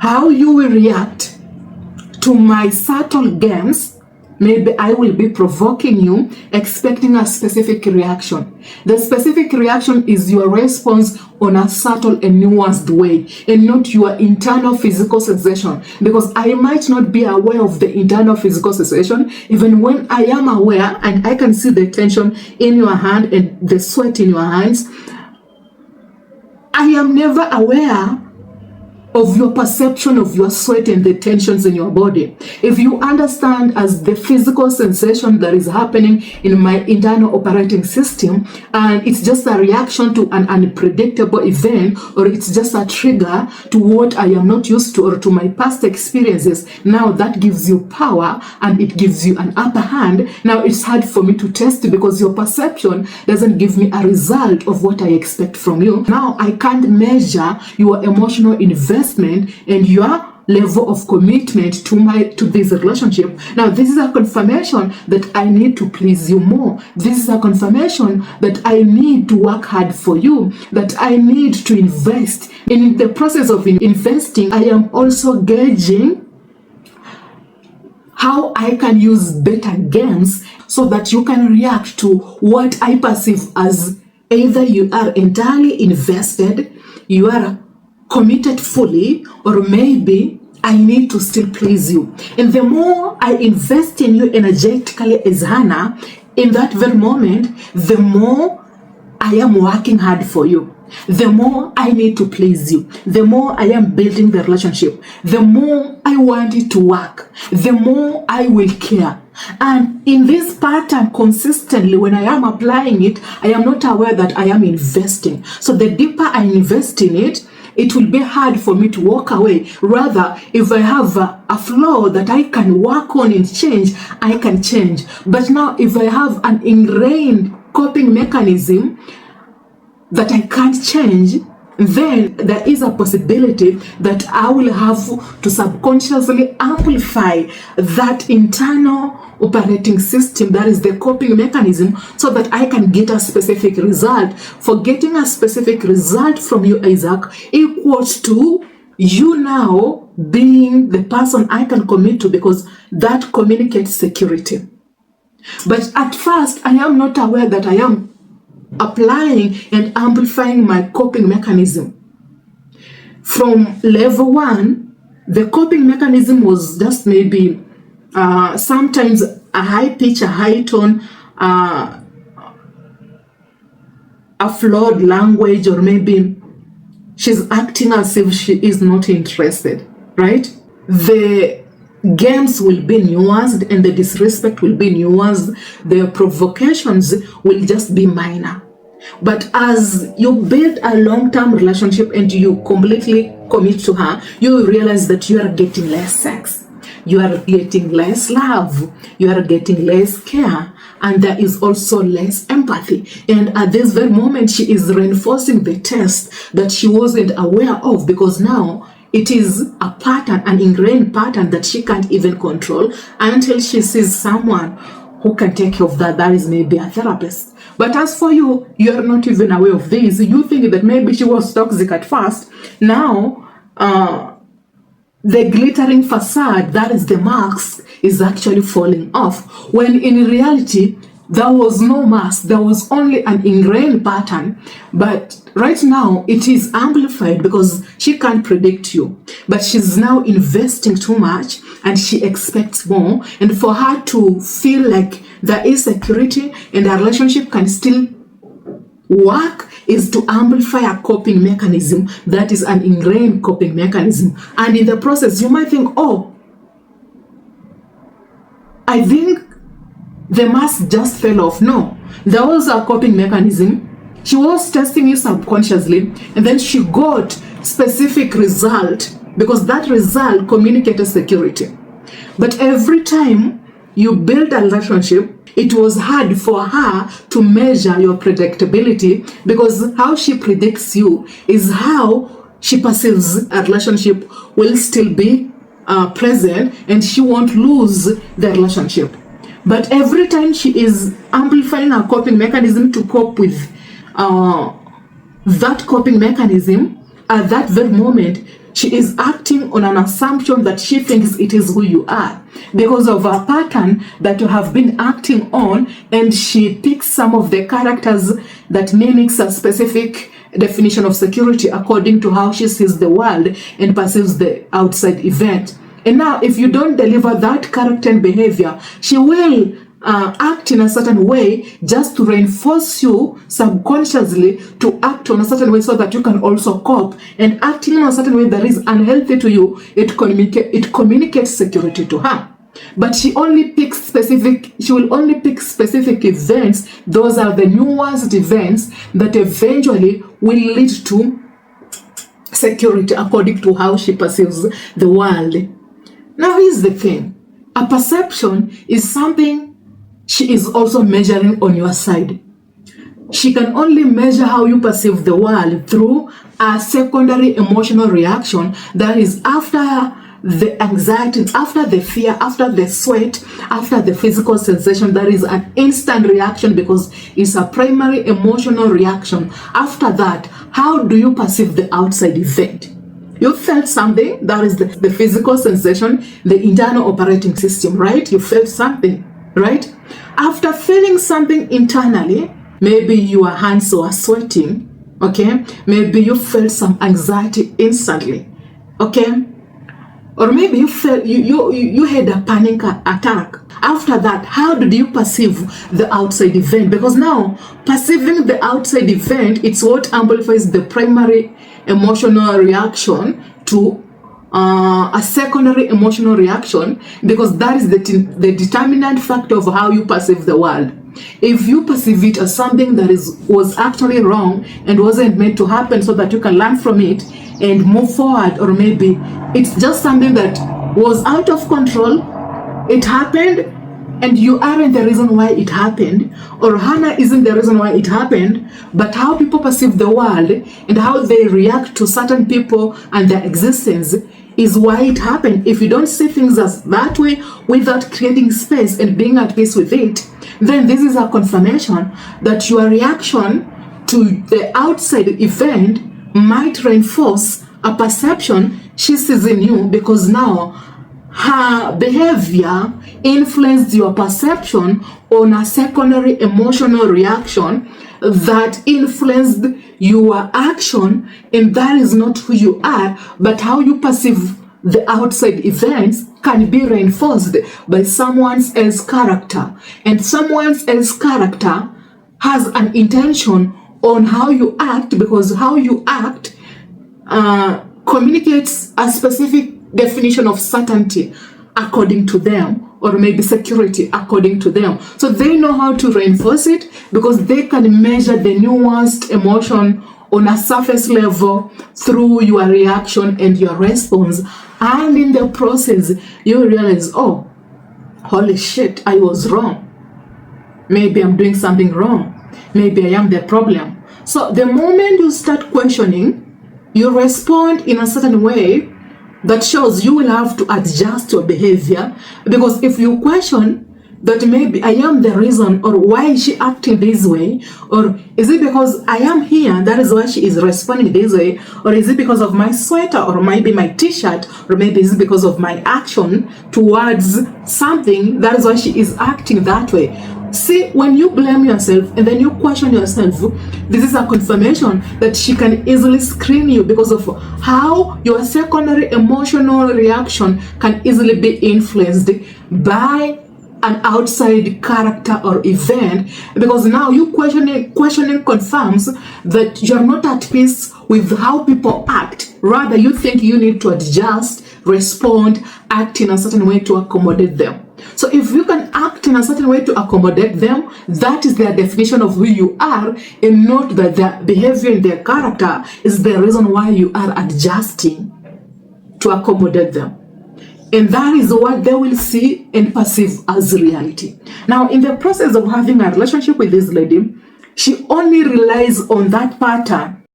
how you will react to my subtle games. Maybe I will be provoking you, expecting a specific reaction. The specific reaction is your response on a subtle and nuanced way, and not your internal physical sensation. Because I might not be aware of the internal physical sensation, even when I am aware and I can see the tension in your hand and the sweat in your hands. I am never aware of your perception of your sweat and the tensions in your body. If you understand as the physical sensation that is happening in my internal operating system, and it's just a reaction to an unpredictable event, or it's just a trigger to what I am not used to or to my past experiences, now that gives you power and it gives you an upper hand. Now it's hard for me to test because your perception doesn't give me a result of what I expect from you. Now I can't measure your emotional investment and your level of commitment to this relationship. Now this is a confirmation that I need to please you more. This is a confirmation that I need to work hard for you, that I need to invest. In the process of investing, I am also gauging how I can use better games so that you can react to what I perceive as either you are entirely invested, you are committed fully, or maybe I need to still please you. And the more I invest in you energetically as Hannah, in that very moment, the more I am working hard for you. The more I need to please you, the more I am building the relationship, the more I want it to work, the more I will care. And in this pattern, consistently, when I am applying it, I am not aware that I am investing. So the deeper I invest in it, it will be hard for me to walk away. Rather, if I have a flaw that I can work on and change, I can change. But now, if I have an ingrained coping mechanism that I can't change, then there is a possibility that I will have to subconsciously amplify that internal operating system, that is the coping mechanism, so that I can get a specific result. For getting a specific result from you, Isaac, equals to you now being the person I can commit to, because that communicates security. But at first, I am not aware that I am applying and amplifying my coping mechanism. From level 1, the coping mechanism was just maybe sometimes a high pitch, a high tone, a flawed language, or maybe she's acting as if she is not interested, right? The games will be nuanced and the disrespect will be nuanced. The provocations will just be minor. But as you build a long-term relationship and you completely commit to her, you will realize that you are getting less sex, you are getting less love, you are getting less care, and there is also less empathy. And at this very moment, she is reinforcing the test that she wasn't aware of, because now it is a pattern, an ingrained pattern that she can't even control until she sees someone who can take care of that. That is maybe a therapist. But as for you, you are not even aware of this. You think that maybe she was toxic at first. Now, the glittering facade, that is the mask, is actually falling off. When in reality, there was no mask. There was only an ingrained pattern. But right now, it is amplified because she can't predict you. But she's now investing too much and she expects more. And for her to feel like there is security and a relationship can still work, is to amplify a coping mechanism that is an ingrained coping mechanism. And in the process, you might think, oh, I think the mask just fell off. No, there was a coping mechanism. She was testing you subconsciously, and then she got specific result because that result communicated security. But every time you build a relationship, it was hard for her to measure your predictability, because how she predicts you is how she perceives a relationship will still be present and she won't lose the relationship. But every time she is amplifying her coping mechanism to cope with that coping mechanism, at that very moment, She is acting on an assumption that she thinks it is who you are because of a pattern that you have been acting on, and she picks some of the characters that mimics a specific definition of security according to how she sees the world and perceives the outside event. And now, if you don't deliver that character and behavior, she will act in a certain way just to reinforce you subconsciously to act on a certain way so that you can also cope. And acting in a certain way that is unhealthy to you, it communicates security to her. But she will only pick specific events. Those are the nuanced events that eventually will lead to security according to how she perceives the world. Now, here's the thing. A perception is something she is also measuring on your side. She can only measure how you perceive the world through a secondary emotional reaction that is after the anxiety, after the fear, after the sweat, after the physical sensation. That is an instant reaction because it's a primary emotional reaction. After that, how do you perceive the outside event? You felt something, that is the physical sensation, the internal operating system, right? You felt something, right? After feeling something internally, maybe your hands were sweating, okay? Maybe you felt some anxiety instantly, okay? Or maybe you felt you had a panic attack. After that, how did you perceive the outside event? Because now, perceiving the outside event, it's what amplifies the primary emotional reaction to a secondary emotional reaction, because that is the determinant factor of how you perceive the world. If you perceive it as something that was actually wrong and wasn't meant to happen so that you can learn from it and move forward, or maybe it's just something that was out of control, it happened, and you aren't the reason why it happened, or Hannah isn't the reason why it happened, but how people perceive the world and how they react to certain people and their existence is why it happened. If you don't see things as that way without creating space and being at peace with it, then this is a confirmation that your reaction to the outside event might reinforce a perception she sees in you, because now her behavior influenced your perception on a secondary emotional reaction that influenced your action, and that is not who you are, but how you perceive the outside events can be reinforced by someone else's character, and someone else's character has an intention on how you act, because how you act communicates a specific definition of certainty according to them, or maybe security according to them. So they know how to reinforce it because they can measure the nuanced emotion on a surface level through your reaction and your response. And in the process, you realize, oh, holy shit, I was wrong. Maybe I'm doing something wrong. Maybe I am the problem. So the moment you start questioning, you respond in a certain way that shows you will have to adjust your behavior, because if you question that maybe I am the reason, or why is she acting this way, or is it because I am here, that is why she is responding this way, or is it because of my sweater, or maybe my t-shirt, or maybe is it because of my action towards something, that is why she is acting that way. See, when you blame yourself and then you question yourself, this is a confirmation that she can easily screen you, because of how your secondary emotional reaction can easily be influenced by an outside character or event, because now you questioning confirms that you're not at peace with how people act. Rather, you think you need to adjust, respond, act in a certain way to accommodate them. So if you can act in a certain way to accommodate them, that is their definition of who you are, and not that their behavior and their character is the reason why you are adjusting to accommodate them. And that is what they will see and perceive as reality. Now, in the process of having a relationship with this lady, she only relies on that pattern